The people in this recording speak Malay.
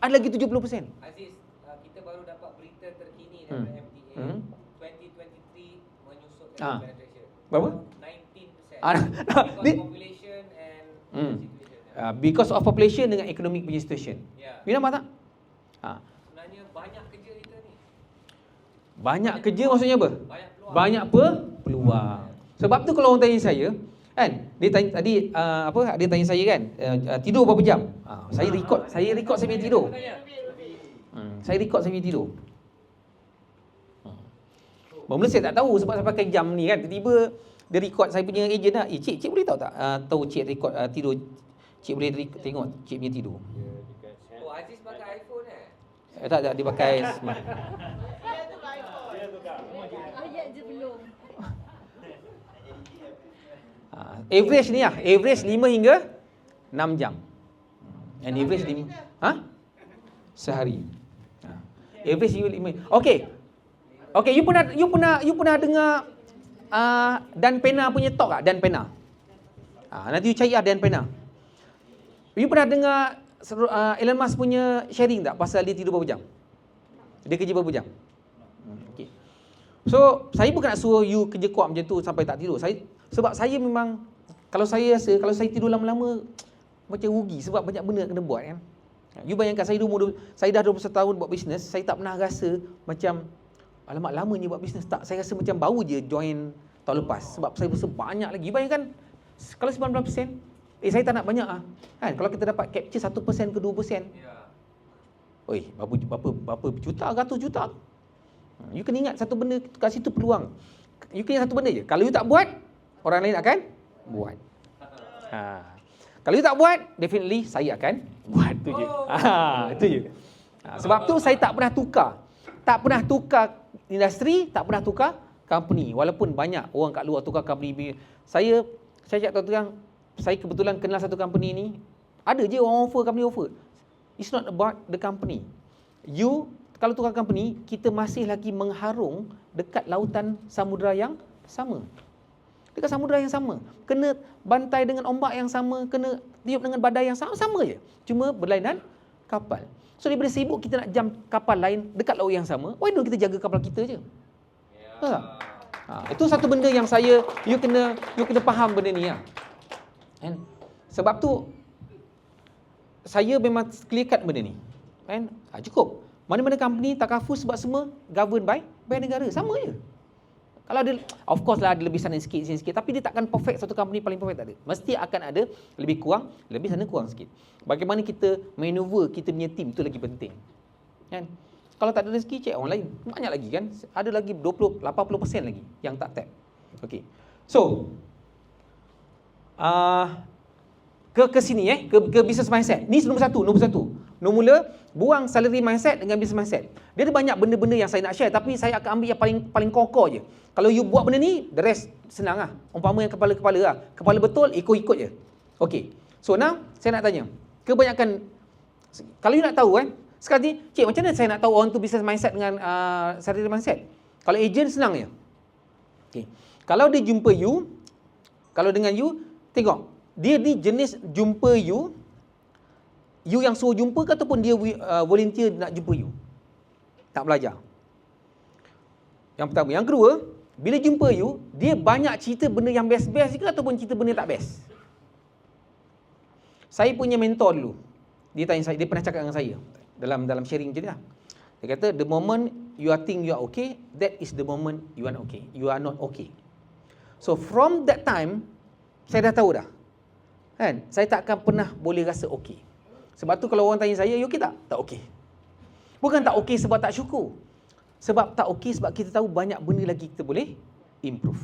Ada lagi 70%. Aziz, kita baru dapat berita terkini daripada MTA. 2023 menyusul penetration. Berapa? 19%. Because population and situation. Because of population dengan economic punya situation. You nampak tak? Sebenarnya banyak kerja kita ni. Banyak kerja maksudnya apa? Banyak peluang. Sebab tu kalau orang tanya saya, kan, dia tanya tadi dia tanya saya kan, tidur berapa jam? Saya record saya punya tidur. Saya record saya punya tidur. Mula saya tak tahu sebab saya pakai jam ni kan. Tiba-tiba dia record saya punya ejen lah. Cik boleh tahu tak? Tahu cik record tidur. Cik boleh tengok cik punya tidur. Oh, Aziz pakai iPhone Tak, dia pakai smart. Ayat je belum. Average ni lah. Average 5 hingga 6 jam. And average 5. Sehari. Average 5. Okay, you pernah dengar Dan Pena punya talk tak? Dan Pena. Nanti you cari Dan Pena. You pernah dengar Elon Musk punya sharing tak pasal dia tidur berapa jam? Dia kerja berapa jam? Okay. So, saya bukan nak suruh you kerja kuat macam tu sampai tak tidur. Sebab saya memang, kalau saya rasa, kalau saya tidur lama-lama, macam rugi sebab banyak benda kena buat kan. You bayangkan saya dah 21 tahun buat bisnes, saya tak pernah rasa macam, alamak lamanya buat bisnes. Tak, saya rasa macam baru je join tahun lepas. Sebab saya rasa banyak lagi. Bayangkan, kalau 90%, saya tak nak banyak kan. Kalau kita dapat capture 1% ke 2%, oi, berapa juta, ratus juta. You kena ingat satu benda kat situ peluang. You kena ingat satu benda je. Kalau you tak buat, orang lain akan buat. Kalau you tak buat, definitely saya akan buat. Itu je. Itu je. Sebab tu saya tak pernah tukar. Tak pernah tukar industri, tak pernah tukar company. Walaupun banyak orang kat luar tukar company. Saya cakap terang, saya kebetulan kenal satu company ni. Ada je orang company offer. It's not about the company. You, kalau tukar company, kita masih lagi mengharung dekat lautan samudera yang sama. Dekat samudera yang sama. Kena bantai dengan ombak yang sama, kena tiup dengan badai yang sama, sama je. Cuma berlainan kapal. So daripada sibuk kita nak jam kapal lain dekat laut yang sama, why don't kita jaga kapal kita je? Itu satu benda yang you kena faham benda ni lah. Kan? Sebab tu saya memang clear cut benda ni. Kan? Cukup. Mana-mana company takaful sebab semua govern by negara. Sama je. Kalau ada, of course lah ada lebih sana sikit, sini sikit. Tapi dia takkan perfect, satu company paling perfect tak ada. Mesti akan ada lebih kurang, lebih sana kurang sikit. Bagaimana kita maneuver kita punya team, itu lagi penting. Kan? Kalau tak ada rezeki, cek orang lain. Banyak lagi kan. Ada lagi 80% lagi yang tak tap. Okay. So, ke sini ke business mindset. Ni nombor satu. Nombor mula, buang salary mindset dengan business mindset. Dia ada banyak benda-benda yang saya nak share, tapi saya akan ambil yang paling kokoh je. Kalau you buat benda ni, the rest senang lah. Umpama yang kepala-kepala lah. Kepala betul, ikut-ikut je. Okay. So now, saya nak tanya. Kebanyakan, kalau you nak tahu kan, sekarang ni, cik, macam mana saya nak tahu orang tu business mindset dengan salary mindset? Kalau agent, senang je. Okay. Kalau dia jumpa you, kalau dengan you, tengok. Dia ni jenis jumpa you yang suruh jumpa ke ataupun dia volunteer nak jumpa you? Tak belajar. Yang pertama. Yang kedua, bila jumpa you, dia banyak cerita benda yang best-best ke ataupun cerita benda tak best? Saya punya mentor dulu. Dia tanya saya, dia pernah cakap dengan saya dalam sharing macam ni lah. Dia kata, the moment you think you are okay, that is the moment you are not okay. You are not okay. So from that time, saya dah tahu dah. Kan? Saya tak akan pernah boleh rasa okey. Sebab tu kalau orang tanya saya, you okey tak? Tak okey. Bukan tak okey sebab tak syukur. Sebab tak okey sebab kita tahu banyak benda lagi kita boleh improve.